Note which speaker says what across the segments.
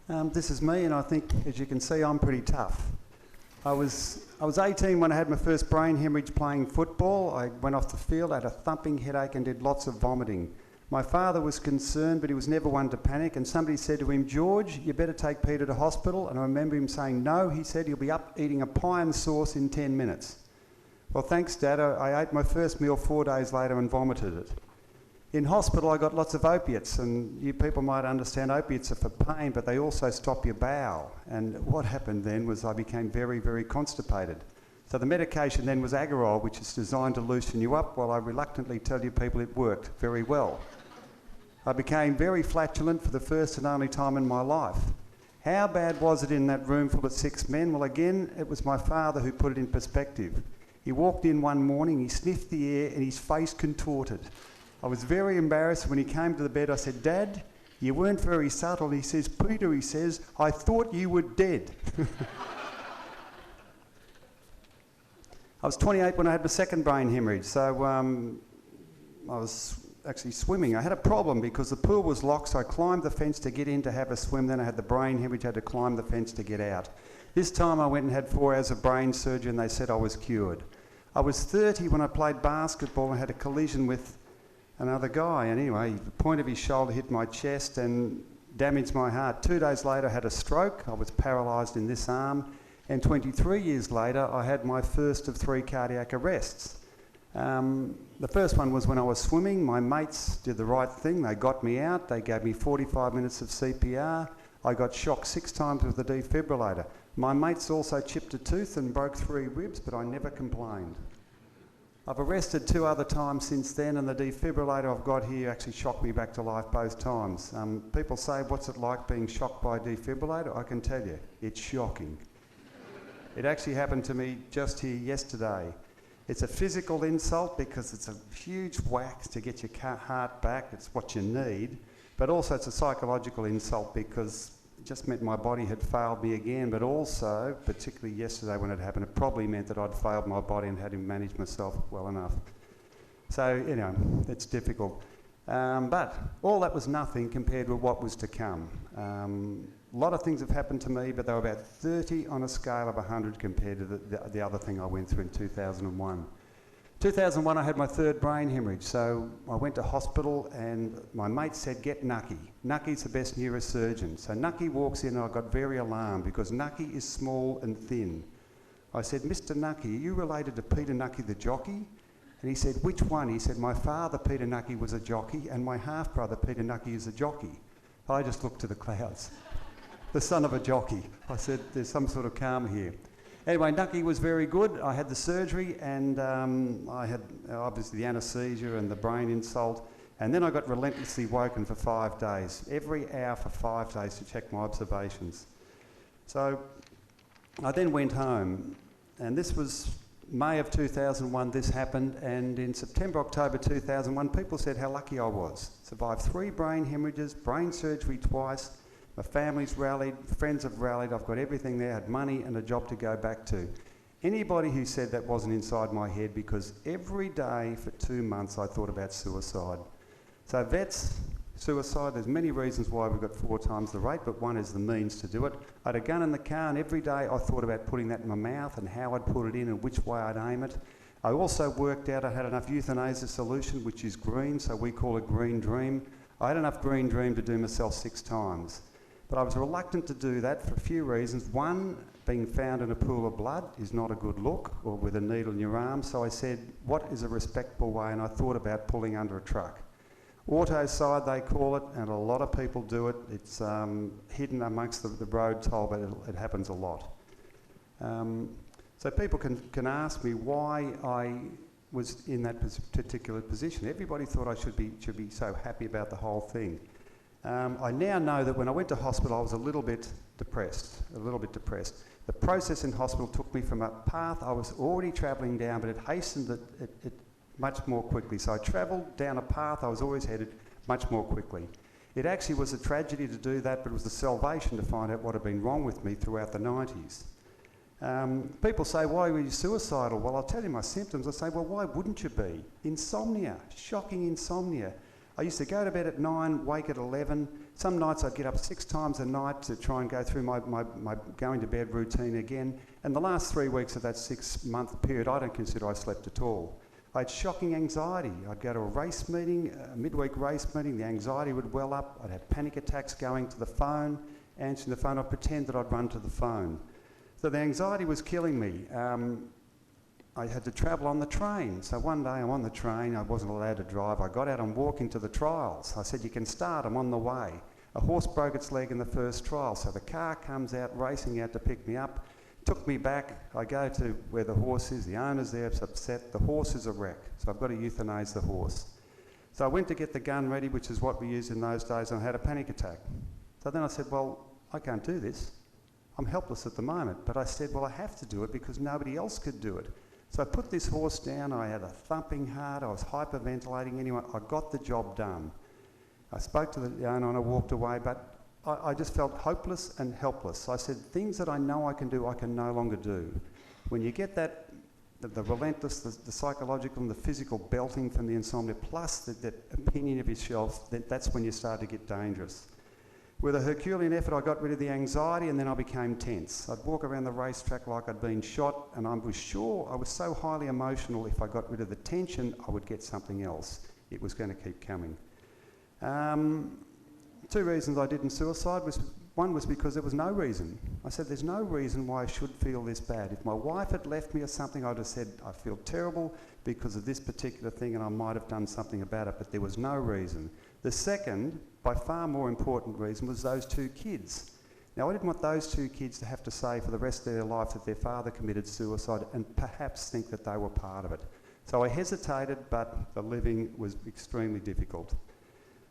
Speaker 1: This is me, and I think, as you can see, I'm pretty tough. I was 18 when I had my first brain hemorrhage playing football. I went off the field, had a thumping headache and did lots of vomiting. My father was concerned, but he was never one to panic, and somebody said to him, "George, you better take Peter to hospital." And I remember him saying, "No," he said, "he'll be up eating a pie and sauce in 10 minutes. Well, thanks, Dad. I ate my first meal 4 days later and vomited it. In hospital, I got lots of opiates, and you people might understand opiates are for pain, but they also stop your bowel. And what happened then was I became very, very constipated. So the medication then was Agorol, which is designed to loosen you up. Well, I reluctantly tell you people it worked very well. I became very flatulent for the first and only time in my life. How bad was it in that room full of 6 men? Well, again, it was my father who put it in perspective. He walked in one morning, he sniffed the air, and his face contorted. I was very embarrassed. When he came to the bed, I said, "Dad, you weren't very subtle." He says, "Peter," he says, "I thought you were dead." I was 28 when I had my second brain hemorrhage, so I was actually swimming. I had a problem because the pool was locked, so I climbed the fence to get in to have a swim. Then I had the brain hemorrhage, had to climb the fence to get out. This time I went and had 4 hours of brain surgery, and they said I was cured. I was 30 when I played basketball and had a collision with another guy. Anyway, the point of his shoulder hit my chest and damaged my heart. 2 days later I had a stroke. I was paralysed in this arm, and 23 years later I had my first of 3 cardiac arrests. The first one was when I was swimming. My mates did the right thing. They got me out. They gave me 45 minutes of CPR. I got shocked 6 times with the defibrillator. My mates also chipped a tooth and broke 3 ribs, but I never complained. I've arrested 2 other times since then, and the defibrillator I've got here actually shocked me back to life both times. People say, "What's it like being shocked by a defibrillator?" I can tell you, it's shocking. It actually happened to me just here yesterday. It's a physical insult because it's a huge whack to get your heart back. It's what you need. But also it's a psychological insult because it just meant my body had failed me again, but also, particularly yesterday when it happened, it probably meant that I'd failed my body and hadn't managed myself well enough. So, it's difficult. But all that was nothing compared with what was to come. A lot of things have happened to me, but they were about 30 on a scale of 100 compared to the other thing I went through in 2001. 2001 I had my 3rd brain hemorrhage, so I went to hospital and my mate said, "Get Nucky. Nucky's the best neurosurgeon." So Nucky walks in and I got very alarmed because Nucky is small and thin. I said, "Mr. Nucky, are you related to Peter Nucky the jockey?" And he said, "Which one?" He said, "My father, Peter Nucky, was a jockey, and my half-brother, Peter Nucky, is a jockey." I just looked to the clouds. The son of a jockey. I said, "There's some sort of karma here." Anyway, Nucky was very good. I had the surgery and I had obviously the anaesthesia and the brain insult, and then I got relentlessly woken for 5 days, every hour for 5 days to check my observations. So I then went home, and this was May of 2001 this happened, and in September, October 2001, people said how lucky I was. Survived 3 brain hemorrhages, brain surgery twice. My family's rallied, friends have rallied, I've got everything there, had money and a job to go back to. Anybody who said that wasn't inside my head, because every day for 2 months I thought about suicide. So vets, suicide, there's many reasons why we've got 4 times the rate, but one is the means to do it. I had a gun in the car and every day I thought about putting that in my mouth and how I'd put it in and which way I'd aim it. I also worked out I had enough euthanasia solution, which is green, so we call it green dream. I had enough green dream to do myself 6 times. But I was reluctant to do that for a few reasons. One, being found in a pool of blood is not a good look, or with a needle in your arm. So I said, what is a respectable way? And I thought about pulling under a truck. Autocide, they call it, and a lot of people do it. It's hidden amongst the road toll, but it happens a lot. So people can ask me why I was in that particular position. Everybody thought I should be so happy about the whole thing. I now know that when I went to hospital, I was a little bit depressed. The process in hospital took me from a path I was already travelling down, but it hastened it much more quickly. So I travelled down a path I was always headed much more quickly. It actually was a tragedy to do that, but it was the salvation to find out what had been wrong with me throughout the 90s. People say, why were you suicidal? Well, I'll tell you my symptoms. I say, well, why wouldn't you be? Insomnia, shocking insomnia. I used to go to bed at 9, wake at 11. Some nights I'd get up 6 times a night to try and go through my going to bed routine again. And the last 3 weeks of that 6-month period, I don't consider I slept at all. I had shocking anxiety. I'd go to a race meeting, a midweek race meeting, the anxiety would well up. I'd have panic attacks going to the phone, answering the phone. I'd pretend that I'd run to the phone. So the anxiety was killing me. I had to travel on the train. So one day I'm on the train, I wasn't allowed to drive. I got out and walked into the trials. I said, you can start, I'm on the way. A horse broke its leg in the first trial, so the car comes out, racing out to pick me up, took me back. I go to where the horse is, the owner's there, it's upset, the horse is a wreck, so I've got to euthanize the horse. So I went to get the gun ready, which is what we used in those days, and I had a panic attack. So then I said, well, I can't do this. I'm helpless at the moment. But I said, well, I have to do it because nobody else could do it. So I put this horse down, I had a thumping heart, I was hyperventilating. Anyway, I got the job done. I spoke to the owner and I walked away, but I just felt hopeless and helpless. So I said, things that I know I can do, I can no longer do. When you get that, the relentless, the psychological and the physical belting from the insomnia, plus that opinion of yourself, that's when you start to get dangerous. With a Herculean effort, I got rid of the anxiety and then I became tense. I'd walk around the racetrack like I'd been shot, and I was sure, I was so highly emotional, if I got rid of the tension, I would get something else. It was going to keep coming. 2 reasons I didn't suicide. One was because there was no reason. I said, there's no reason why I should feel this bad. If my wife had left me or something, I'd have said, I feel terrible because of this particular thing and I might have done something about it, but there was no reason. The second, by far more important reason, was those 2 kids. Now, I didn't want those 2 kids to have to say for the rest of their life that their father committed suicide and perhaps think that they were part of it. So I hesitated, but the living was extremely difficult.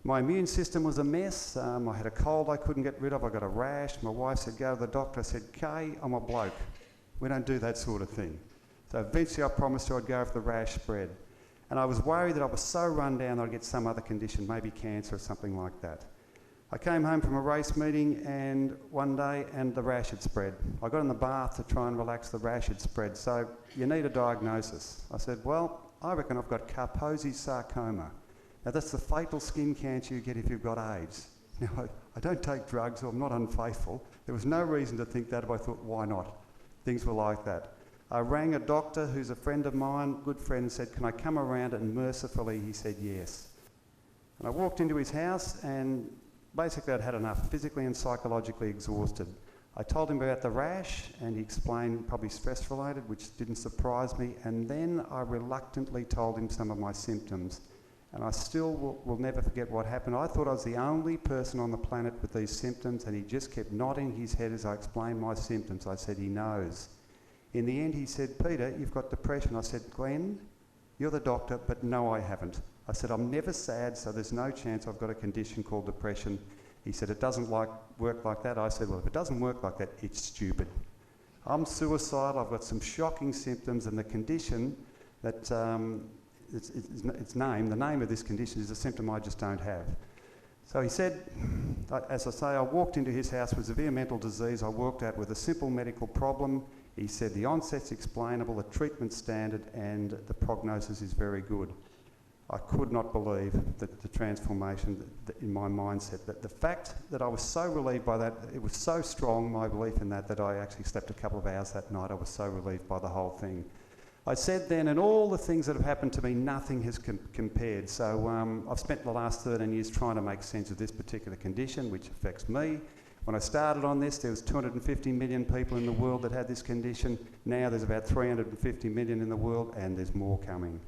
Speaker 1: My immune system was a mess. I had a cold I couldn't get rid of. I got a rash. My wife said, go to the doctor. I said, Kay, I'm a bloke. We don't do that sort of thing. So eventually I promised her I'd go if the rash spread. And I was worried that I was so run down that I'd get some other condition, maybe cancer or something like that. I came home from a race meeting and one day and the rash had spread. I got in the bath to try and relax, the rash had spread. So you need a diagnosis. I said, well, I reckon I've got Kaposi's sarcoma. Now that's the fatal skin cancer you get if you've got AIDS. Now I don't take drugs or I'm not unfaithful. There was no reason to think that, but I thought, why not? Things were like that. I rang a doctor who's a friend of mine, good friend, and said, can I come around? And mercifully he said yes. And I walked into his house and basically I'd had enough, physically and psychologically exhausted. I told him about the rash and he explained probably stress related, which didn't surprise me, and then I reluctantly told him some of my symptoms. And I still will never forget what happened. I thought I was the only person on the planet with these symptoms, and he just kept nodding his head as I explained my symptoms. I said, he knows. In the end, he said, Peter, you've got depression. I said, Glenn, you're the doctor, but no, I haven't. I said, I'm never sad, so there's no chance I've got a condition called depression. He said, it doesn't work like that. I said, well, if it doesn't work like that, it's stupid. I'm suicidal, I've got some shocking symptoms, and the condition that... its name, the name of this condition is a symptom I just don't have. So he said, as I say, I walked into his house with severe mental disease. I walked out with a simple medical problem. He said the onset's explainable, the treatment's standard, and the prognosis is very good. I could not believe that the transformation in my mindset, that the fact that I was so relieved by that, it was so strong, my belief in that I actually slept a couple of hours that night. I was so relieved by the whole thing. I said then, and all the things that have happened to me, nothing has compared. So I've spent the last 13 years trying to make sense of this particular condition, which affects me. When I started on this, there was 250 million people in the world that had this condition. Now there's about 350 million in the world, and there's more coming.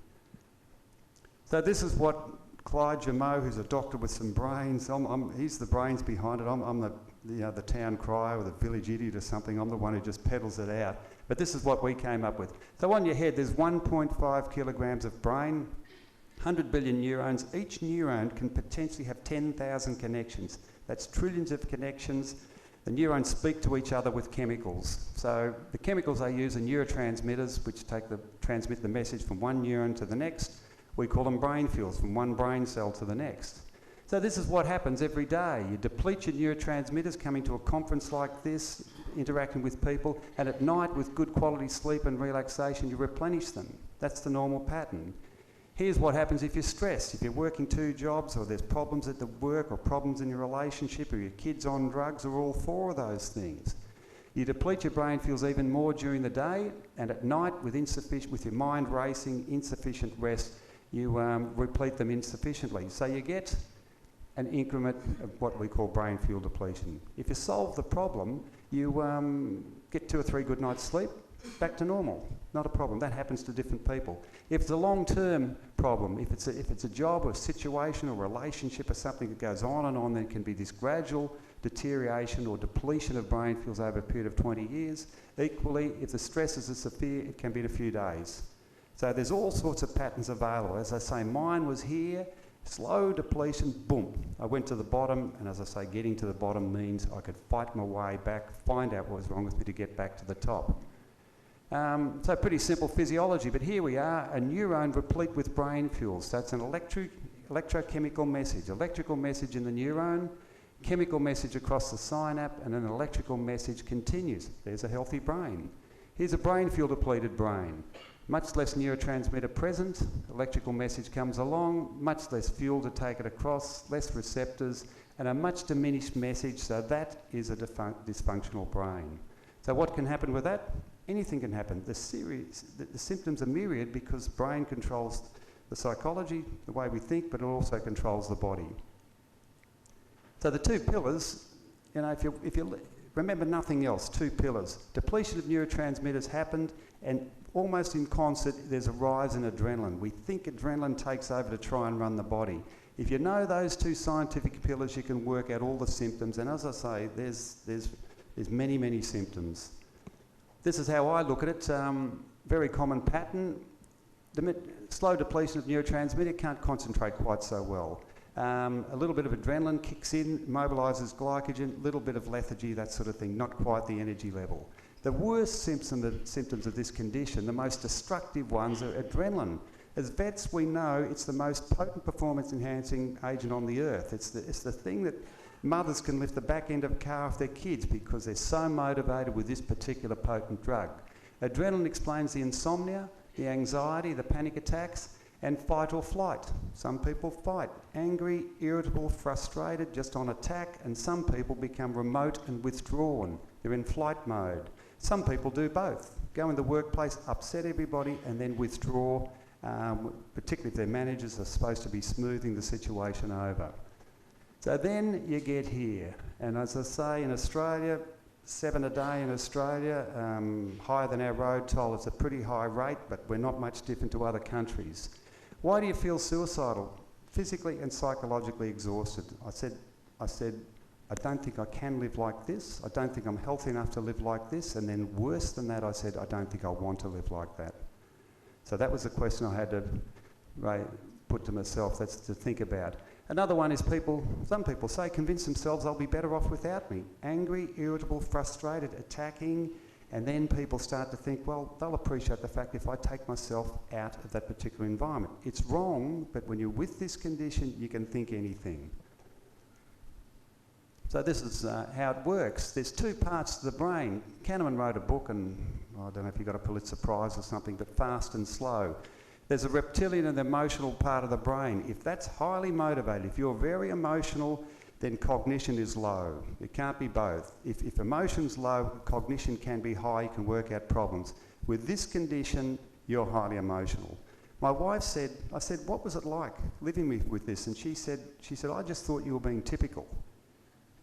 Speaker 1: So this is what Clyde Jameau, who's a doctor with some brains, he's the brains behind it. I'm the town crier or the village idiot or something. I'm the one who just peddles it out. But this is what we came up with. So on your head, there's 1.5 kilograms of brain, 100 billion neurons. Each neuron can potentially have 10,000 connections. That's trillions of connections. The neurons speak to each other with chemicals. So the chemicals they use are neurotransmitters, which transmit the message from one neuron to the next. We call them brain fuels, from one brain cell to the next. So this is what happens every day. You deplete your neurotransmitters coming to a conference like this, interacting with people, and at night with good quality sleep and relaxation, you replenish them. That's the normal pattern. Here's what happens if you're stressed, if you're working 2 jobs, or there's problems at the work, or problems in your relationship, or your kids on drugs, or all 4 of those things. You deplete your brain fuels even more during the day, and at night, with your mind racing, insufficient rest, you replete them insufficiently. So you get an increment of what we call brain fuel depletion. If you solve the problem, you get 2 or 3 good nights sleep, back to normal. Not a problem. That happens to different people. If it's a long-term problem, if it's a job or a situation or relationship or something that goes on, there can be this gradual deterioration or depletion of brain fuels over a period of 20 years. Equally, if the stresses are severe, it can be in a few days. So there's all sorts of patterns available. As I say, mine was here, slow depletion, boom. I went to the bottom, and as I say, getting to the bottom means I could fight my way back, find out what was wrong with me to get back to the top. So pretty simple physiology, but here we are, a neuron replete with brain fuels. So it's an electrochemical message, electrical message in the neuron, chemical message across the synapse, and an electrical message continues. There's a healthy brain. Here's a brain fuel depleted brain. Much less neurotransmitter present, electrical message comes along, much less fuel to take it across, less receptors, and a much diminished message, so that is a dysfunctional brain. So what can happen with that? Anything can happen. The symptoms are myriad because brain controls the psychology, the way we think, but it also controls the body. So the 2 pillars, if you remember nothing else, 2 pillars. Depletion of neurotransmitters happened, and almost in concert, there's a rise in adrenaline. We think adrenaline takes over to try and run the body. If you know those 2 scientific pillars, you can work out all the symptoms, and as I say, there's many, many symptoms. This is how I look at it. Very common pattern. Slow depletion of neurotransmitter, can't concentrate quite so well. A little bit of adrenaline kicks in, mobilises glycogen, a little bit of lethargy, that sort of thing, not quite the energy level. The worst symptoms of this condition, the most destructive ones, are adrenaline. As vets, we know it's the most potent performance-enhancing agent on the earth. It's the thing that mothers can lift the back end of a car off their kids because they're so motivated with this particular potent drug. Adrenaline explains the insomnia, the anxiety, the panic attacks, and fight or flight. Some people fight, angry, irritable, frustrated, just on attack, and some people become remote and withdrawn. They're in flight mode. Some people do both. Go in the workplace, upset everybody, and then withdraw, particularly if their managers are supposed to be smoothing the situation over. So then you get here, and as I say, in Australia, 7 a day in Australia, higher than our road toll. It's a pretty high rate, but we're not much different to other countries. Why do you feel suicidal? Physically and psychologically exhausted. I said, I don't think I can live like this. I don't think I'm healthy enough to live like this. And then worse than that, I said, I don't think I want to live like that. So that was the question I had to put to myself. That's to think about. Another one is some people say, convince themselves they'll be better off without me. Angry, irritable, frustrated, attacking, and then people start to think, well, they'll appreciate the fact if I take myself out of that particular environment. It's wrong, but when you're with this condition, you can think anything. So this is how it works. There's 2 parts to the brain. Kahneman wrote a book, and I don't know if he got a Pulitzer Prize or something, but Fast and Slow. There's a reptilian and emotional part of the brain. If that's highly motivated, if you're very emotional, then cognition is low. It can't be both. If emotion's low, cognition can be high, you can work out problems. With this condition, you're highly emotional. My wife said, I said, what was it like living with this? And she said, I just thought you were being typical.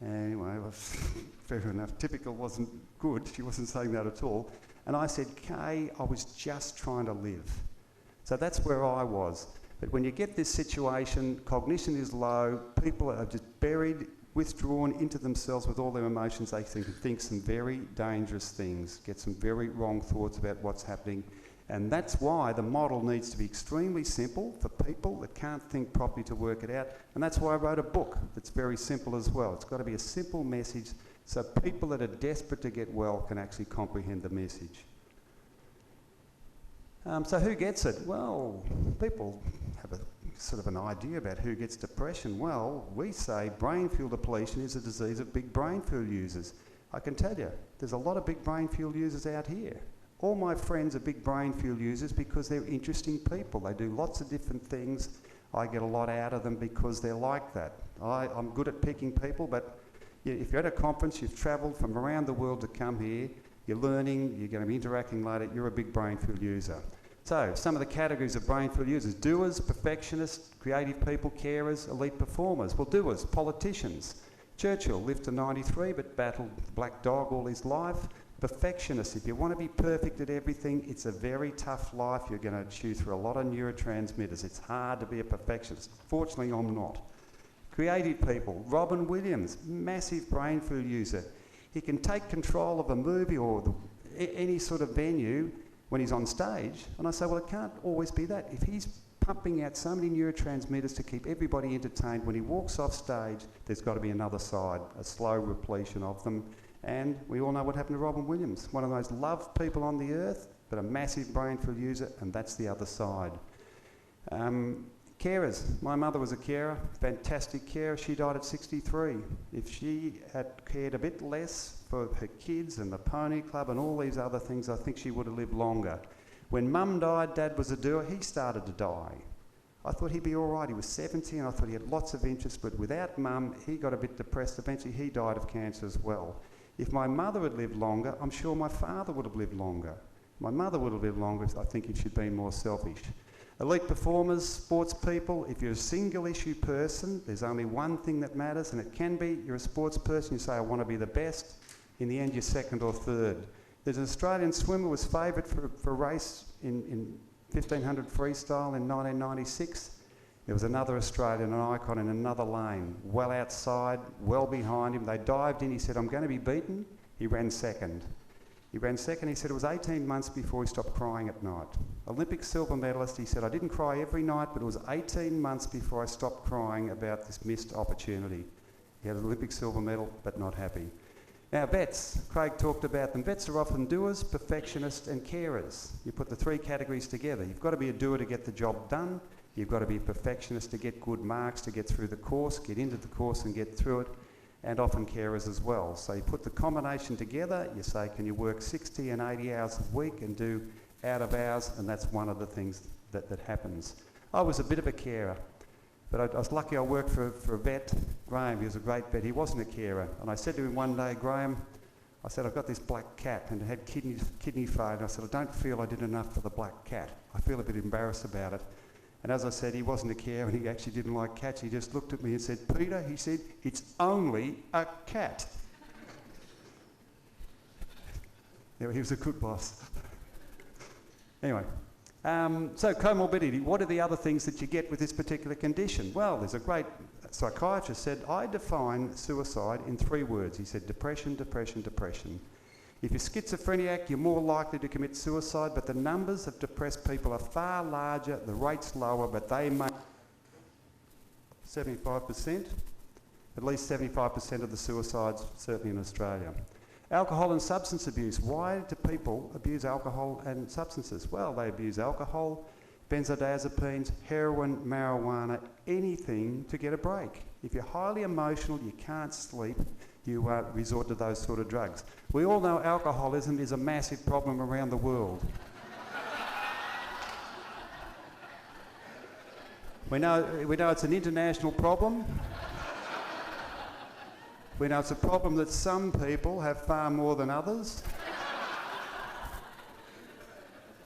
Speaker 1: Anyway, well, fair enough. Typical wasn't good. She wasn't saying that at all. And I said, Kay, I was just trying to live. So that's where I was. But when you get this situation, cognition is low, people are just buried, withdrawn into themselves with all their emotions. They think some very dangerous things, get some very wrong thoughts about what's happening. And that's why the model needs to be extremely simple for people that can't think properly to work it out. And that's why I wrote a book that's very simple as well. It's got to be a simple message so people that are desperate to get well can actually comprehend the message. So who gets it? Well, people have a sort of an idea about who gets depression. Well, we say brain fuel depletion is a disease of big brain fuel users. I can tell you, there's a lot of big brain fuel users out here. All my friends are big brain fuel users because they're interesting people. They do lots of different things. I get a lot out of them because they're like that. I'm good at picking people, but if you're at a conference, you've travelled from around the world to come here, you're learning, you're going to be interacting later, you're a big brain fuel user. So, some of the categories of brain fuel users: doers, perfectionists, creative people, carers, elite performers. Well, doers, politicians. Churchill lived to 93 but battled the black dog all his life. Perfectionists, if you want to be perfect at everything, it's a very tough life. You're going to chew through a lot of neurotransmitters. It's hard to be a perfectionist. Fortunately, I'm not. Creative people. Robin Williams, massive brain fuel user. He can take control of a movie or any sort of venue when he's on stage. And I say, well, it can't always be that. If he's pumping out so many neurotransmitters to keep everybody entertained, when he walks off stage, there's got to be another side, a slow repletion of them. And we all know what happened to Robin Williams, one of the most loved people on the earth, but a massive brain fuel user, and that's the other side. Carers. My mother was a carer, fantastic carer. She died at 63. If she had cared a bit less for her kids and the pony club and all these other things, I think she would have lived longer. When Mum died, Dad was a doer. He started to die. I thought he'd be all right. He was 70 and I thought he had lots of interest, but without Mum, he got a bit depressed. Eventually, he died of cancer as well. If my mother had lived longer, I'm sure my father would have lived longer. My mother would have lived longer, I think, if she'd been more selfish. Elite performers, sports people. If you're a single issue person, there's only one thing that matters, and it can be you're a sports person, you say, I want to be the best. In the end, you're second or third. There's an Australian swimmer who was favoured for a race in 1500 freestyle in 1996. There was another Australian, an icon in another lane, well outside, well behind him. They dived in, he said, I'm going to be beaten. He ran second. He said it was 18 months before he stopped crying at night. Olympic silver medalist, he said, I didn't cry every night, but it was 18 months before I stopped crying about this missed opportunity. He had an Olympic silver medal, but not happy. Now, vets, Craig talked about them. Vets are often doers, perfectionists, and carers. You put the three categories together. You've got to be a doer to get the job done. You've got to be a perfectionist to get good marks, to get through the course, get into the course and get through it, and often carers as well. So you put the combination together, you say, can you work 60 and 80 hours a week and do out of hours? And that's one of the things that happens. I was a bit of a carer, but I was lucky I worked for a vet, Graham. He was a great vet. He wasn't a carer. And I said to him one day, Graham, I said, I've got this black cat and it had kidney failure. And I said, I don't feel I did enough for the black cat. I feel a bit embarrassed about it. And as I said, he wasn't a carer and he actually didn't like cats. He just looked at me and said, Peter, he said, it's only a cat. Yeah, he was a good boss. Anyway, so comorbidity, what are the other things that you get with this particular condition? Well, there's a great psychiatrist said, I define suicide in 3 words. He said, depression, depression, depression. If you're schizophrenic, you're more likely to commit suicide, but the numbers of depressed people are far larger, the rate's lower, but they make 75%, at least 75% of the suicides, certainly in Australia. Alcohol and substance abuse. Why do people abuse alcohol and substances? Well, they abuse alcohol, benzodiazepines, heroin, marijuana, anything to get a break. If you're highly emotional, you can't sleep, you resort to those sort of drugs. We all know alcoholism is a massive problem around the world. We know it's an international problem. We know it's a problem that some people have far more than others.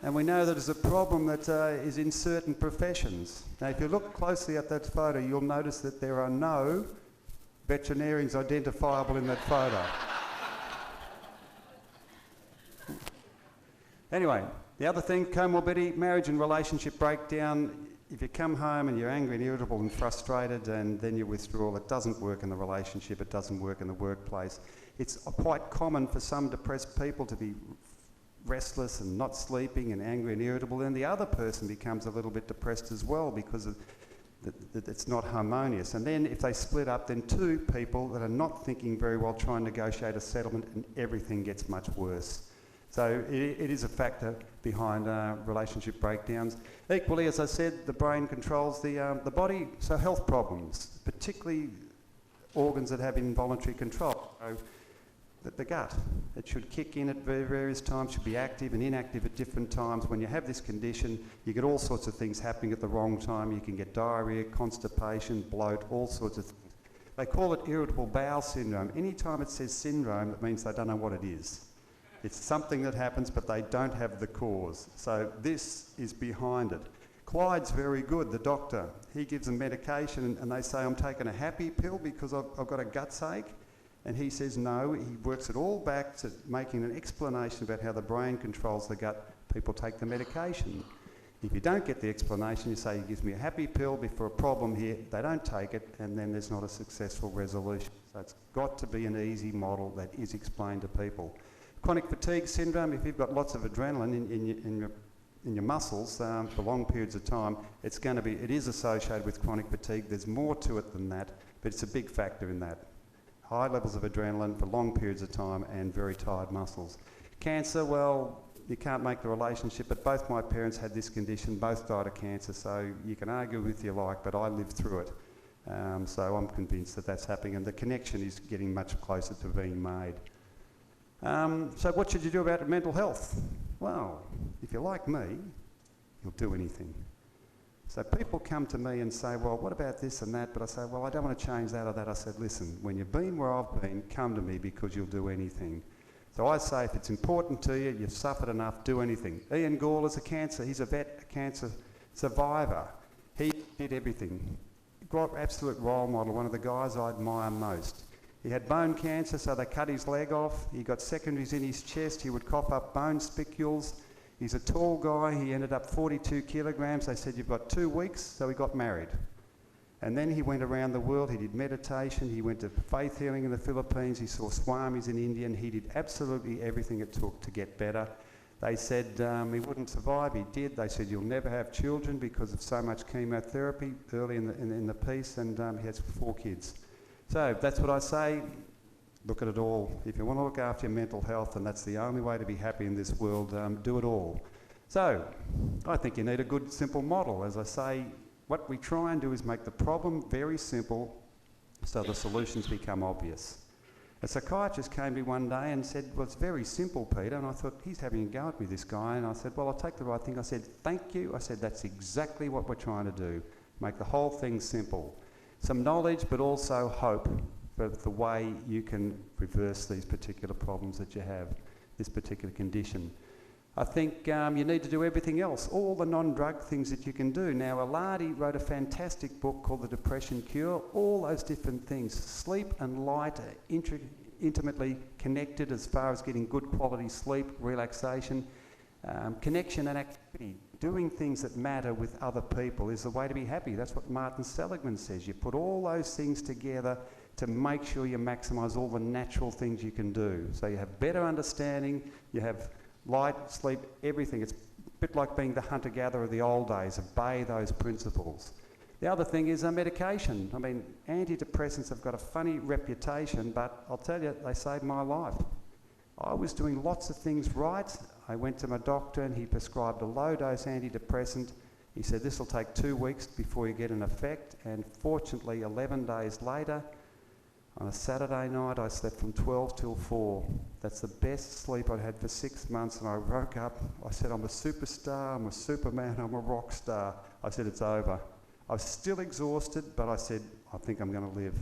Speaker 1: And we know that it's a problem that is in certain professions. Now, if you look closely at that photo, you'll notice that there are no veterinarians identifiable in that photo. Anyway, the other thing, comorbidity, marriage and relationship breakdown. If you come home and you're angry and irritable and frustrated and then you withdraw, it doesn't work in the relationship, it doesn't work in the workplace. It's quite common for some depressed people to be restless and not sleeping and angry and irritable, and the other person becomes a little bit depressed as well because it's not harmonious. And then if they split up, then 2 people that are not thinking very well try and negotiate a settlement and everything gets much worse. So it is a factor behind relationship breakdowns. Equally, as I said, the brain controls the body, so health problems, particularly organs that have involuntary control. So the gut. It should kick in at various times, should be active and inactive at different times. When you have this condition, you get all sorts of things happening at the wrong time. You can get diarrhoea, constipation, bloat, all sorts of things. They call it irritable bowel syndrome. Anytime it says syndrome, it means they don't know what it is. It's something that happens, but they don't have the cause. So this is behind it. Clyde's very good, the doctor. He gives them medication and they say, I'm taking a happy pill because I've got a guts ache. And he says no. He works it all back to making an explanation about how the brain controls the gut. People take the medication. If you don't get the explanation, you say, he gives me a happy pill before a problem here. They don't take it, and then there's not a successful resolution. So it's got to be an easy model that is explained to people. Chronic fatigue syndrome, if you've got lots of adrenaline in your muscles for long periods of time, it is associated with chronic fatigue. There's more to it than that, but it's a big factor in that. High levels of adrenaline for long periods of time and very tired muscles. Cancer, well, you can't make the relationship, but both my parents had this condition, both died of cancer, so you can argue with you like, but I lived through it. So I'm convinced that that's happening, and the connection is getting much closer to being made. So what should you do about mental health? Well, if you're like me, you'll do anything. So people come to me and say, well, what about this and that? But I say, well, I don't want to change that or that. I said, listen, when you've been where I've been, come to me because you'll do anything. So I say, if it's important to you, you've suffered enough, do anything. Ian Gall is he's a vet, a cancer survivor. He did everything. Absolute role model, one of the guys I admire most. He had bone cancer, so they cut his leg off. He got secondaries in his chest. He would cough up bone spicules. He's a tall guy. He ended up 42 kilograms. They said, you've got 2 weeks, so he got married. And then he went around the world. He did meditation. He went to faith healing in the Philippines. He saw swamis in India, and he did absolutely everything it took to get better. They said he wouldn't survive. He did. They said, you'll never have children because of so much chemotherapy early in the piece, and he has 4 kids. So that's what I say. Look at it all. If you want to look after your mental health, and that's the only way to be happy in this world, do it all. So I think you need a good, simple model. As I say, what we try and do is make the problem very simple so the solutions become obvious. A psychiatrist came to me one day and said, well, it's very simple, Peter. And I thought, he's having a go at me, this guy. And I said, well, I'll take the right thing. I said, thank you. I said, that's exactly what we're trying to do. Make the whole thing simple. Some knowledge, but also hope for the way you can reverse these particular problems that you have, this particular condition. I think you need to do everything else, all the non-drug things that you can do. Now, Aladi wrote a fantastic book called The Depression Cure, all those different things. Sleep and light are intimately connected as far as getting good quality sleep, relaxation, connection and activity. Doing things that matter with other people is the way to be happy. That's what Martin Seligman says. You put all those things together to make sure you maximise all the natural things you can do. So you have better understanding, you have light, sleep, everything. It's a bit like being the hunter-gatherer of the old days. Obey those principles. The other thing is medication. I mean, antidepressants have got a funny reputation, but I'll tell you, they saved my life. I was doing lots of things right. I went to my doctor and he prescribed a low-dose antidepressant. He said, this will take 2 weeks before you get an effect. And fortunately, 11 days later, on a Saturday night, I slept from 12 till 4. That's the best sleep I'd had for 6 months. And I woke up, I said, I'm a superstar, I'm a superman, I'm a rock star. I said, it's over. I was still exhausted, but I said, I think I'm going to live.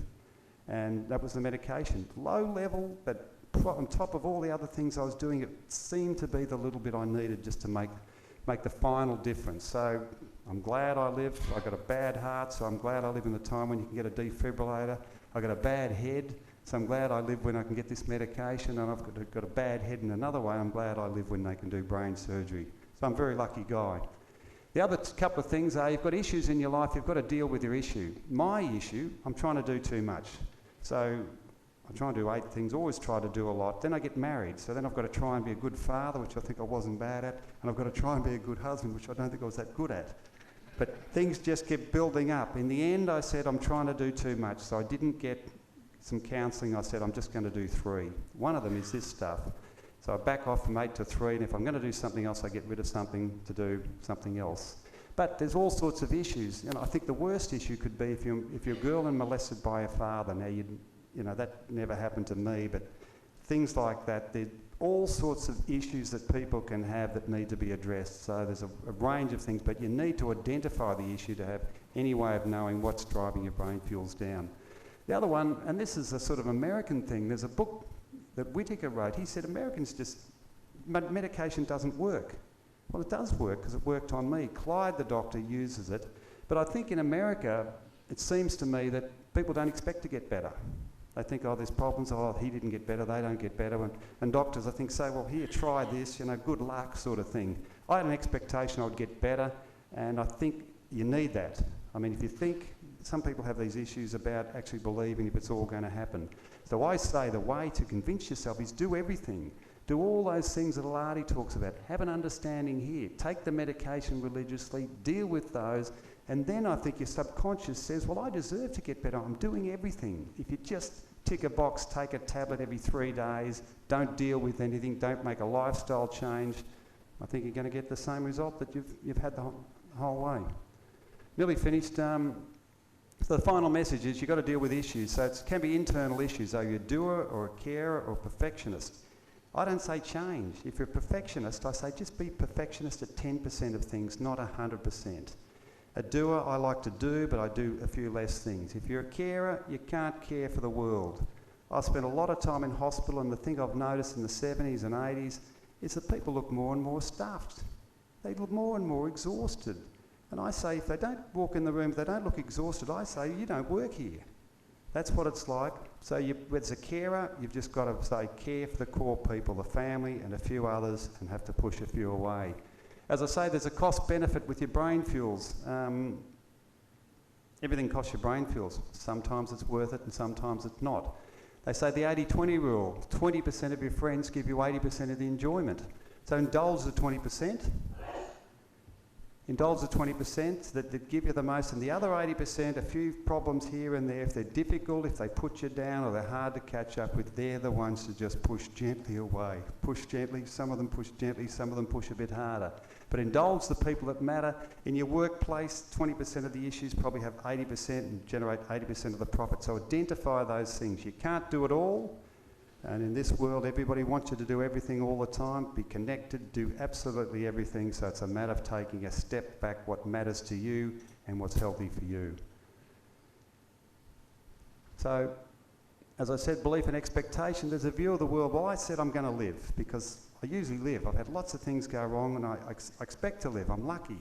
Speaker 1: And that was the medication. Low level, but on top of all the other things I was doing, it seemed to be the little bit I needed just to make the final difference. So I'm glad I live. I got a bad heart, so I'm glad I live in the time when you can get a defibrillator. I got a bad head, so I'm glad I live when I can get this medication, and I've got a bad head in another way. I'm glad I live when they can do brain surgery. So I'm a very lucky guy. The other couple of things are you've got issues in your life, you've got to deal with your issue. My issue, I'm trying to do too much. So I try and do 8 things, always try to do a lot. Then I get married, so then I've got to try and be a good father, which I think I wasn't bad at, and I've got to try and be a good husband, which I don't think I was that good at. But things just kept building up. In the end, I said, I'm trying to do too much, so I didn't get some counselling. I said, I'm just going to do 3. One of them is this stuff. So I back off from 8 to 3, and if I'm going to do something else, I get rid of something to do something else. But there's all sorts of issues. I think the worst issue could be if you're a girl and molested by a father. Now, that never happened to me, but things like that. There are all sorts of issues that people can have that need to be addressed. So there's a range of things, but you need to identify the issue to have any way of knowing what's driving your brain fuels down. The other one, and this is a sort of American thing, there's a book that Whitaker wrote. He said Americans just, medication doesn't work. Well, it does work because it worked on me. Clyde, the doctor, uses it. But I think in America, it seems to me that people don't expect to get better. They think, oh, there's problems, oh, he didn't get better, they don't get better. And doctors, I think, say, well, here, try this, you know, good luck sort of thing. I had an expectation I would get better, and I think you need that. I mean, if you think, some people have these issues about actually believing if it's all going to happen. So I say the way to convince yourself is do everything. Do all those things that Alardi talks about. Have an understanding here. Take the medication religiously, deal with those, and then I think your subconscious says, well, I deserve to get better. I'm doing everything. If you just tick a box, take a tablet every 3 days, don't deal with anything, don't make a lifestyle change, I think you're going to get the same result that you've had the whole way. Nearly finished. So the final message is you've got to deal with issues. So it can be internal issues. Are you a doer or a carer or a perfectionist? I don't say change. If you're a perfectionist, I say just be perfectionist at 10% of things, not 100%. A doer, I like to do, but I do a few less things. If you're a carer, you can't care for the world. I spent a lot of time in hospital, and the thing I've noticed in the 70s and 80s is that people look more and more stuffed. They look more and more exhausted. And I say, if they don't walk in the room, if they don't look exhausted, I say, you don't work here. That's what it's like. So as a carer, you've just got to say, care for the core people, the family and a few others, and have to push a few away. As I say, there's a cost benefit with your brain fuels. Everything costs your brain fuels. Sometimes it's worth it and sometimes it's not. They say the 80-20 rule, 20% of your friends give you 80% of the enjoyment. So indulge the 20%. Indulge the 20% that give you the most, and the other 80%, a few problems here and there, if they're difficult, if they put you down or they're hard to catch up with, they're the ones to just push gently away. Push gently, some of them push gently, some of them push a bit harder. But indulge the people that matter. In your workplace, 20% of the issues probably have 80% and generate 80% of the profit. So identify those things. You can't do it all. And in this world, everybody wants you to do everything all the time, be connected, do absolutely everything. So it's a matter of taking a step back, what matters to you and what's healthy for you. So, as I said, belief and expectation, there's a view of the world. Well, I said I'm going to live because I usually live. I've had lots of things go wrong and I expect to live. I'm lucky.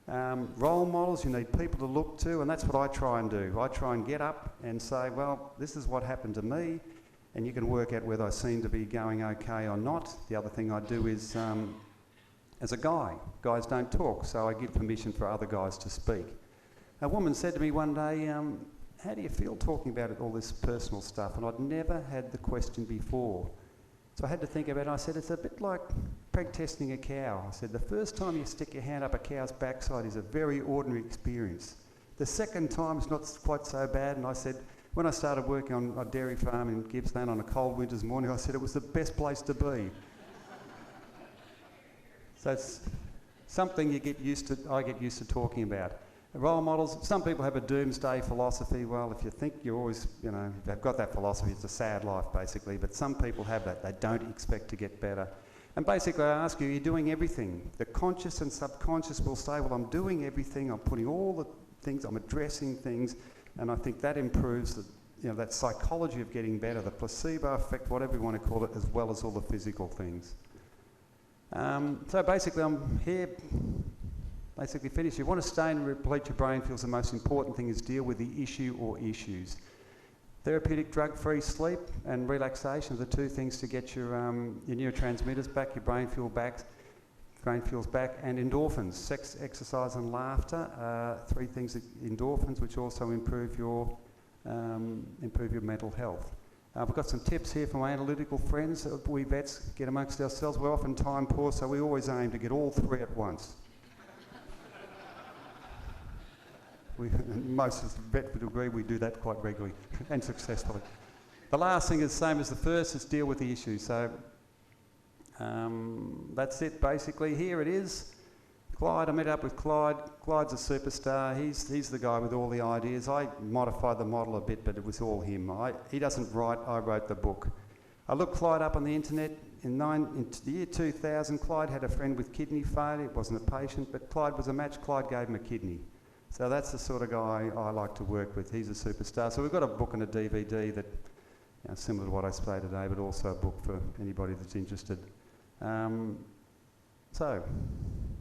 Speaker 1: Role models, you need people to look to, and that's what I try and do. I try and get up and say, well, this is what happened to me. And you can work out whether I seem to be going okay or not. The other thing I do is, as a guy, guys don't talk, so I give permission for other guys to speak. A woman said to me one day, how do you feel talking about all this personal stuff? And I'd never had the question before. So I had to think about it. I said, it's a bit like preg testing a cow. I said, the first time you stick your hand up a cow's backside is a very ordinary experience. The second time is not quite so bad. And I said, when I started working on a dairy farm in Gippsland on a cold winter's morning, I said it was the best place to be. So it's something you get used to, I get used to talking about. Role models, some people have a doomsday philosophy. Well, if you think you're always, you know, they've got that philosophy, it's a sad life basically, but some people have that. They don't expect to get better. And basically I ask you, you're doing everything. The conscious and subconscious will say, well, I'm doing everything, I'm putting all the things, I'm addressing things, and I think that improves the, you know, that psychology of getting better, the placebo effect, whatever you want to call it, as well as all the physical things. So basically I'm here, basically finished. You want to stay and replete your brain fuels. The most important thing is deal with the issue or issues. Therapeutic drug-free sleep and relaxation are the two things to get your neurotransmitters back, your brain fuels back, and endorphins. Sex, exercise and laughter, three things, endorphins, which also improve your mental health. We've got some tips here from our analytical friends. We vets get amongst ourselves. We're often time poor, so we always aim to get all three at once. Most of the vet would agree we do that quite regularly and successfully. The last thing is the same as the first, is deal with the issue. So that's it basically. Here it is. Clyde, I met up with Clyde. Clyde's a superstar. He's the guy with all the ideas. I modified the model a bit, but it was all him. He doesn't write, I wrote the book. I looked Clyde up on the internet. In the year 2000, Clyde had a friend with kidney failure. It wasn't a patient, but Clyde was a match. Clyde gave him a kidney. So that's the sort of guy I like to work with. He's a superstar. So we've got a book and a DVD that, similar to what I say today, but also a book for anybody that's interested. So,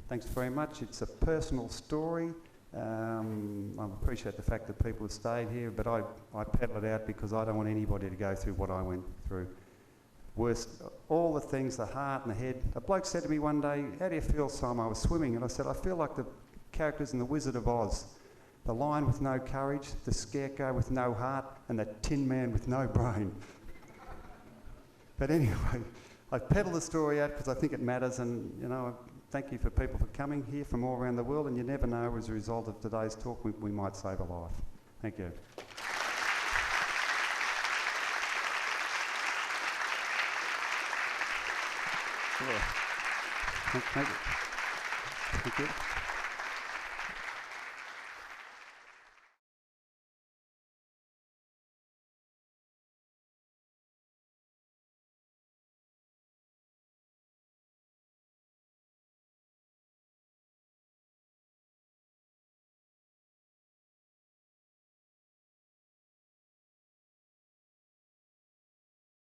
Speaker 1: thanks very much. It's a personal story. I appreciate the fact that people have stayed here, but I peddle it out because I don't want anybody to go through what I went through. Worst, all the things, the heart and the head. A bloke said to me one day, "How do you feel, Simon?" I was swimming, and I said, "I feel like the characters in The Wizard of Oz. The lion with no courage, the scarecrow with no heart, and the tin man with no brain." But anyway, I peddle the story out because I think it matters, and thank you for people for coming here from all around the world, and you never know, as a result of today's talk, we might save a life. Thank you. Sure. Thank you. Thank you.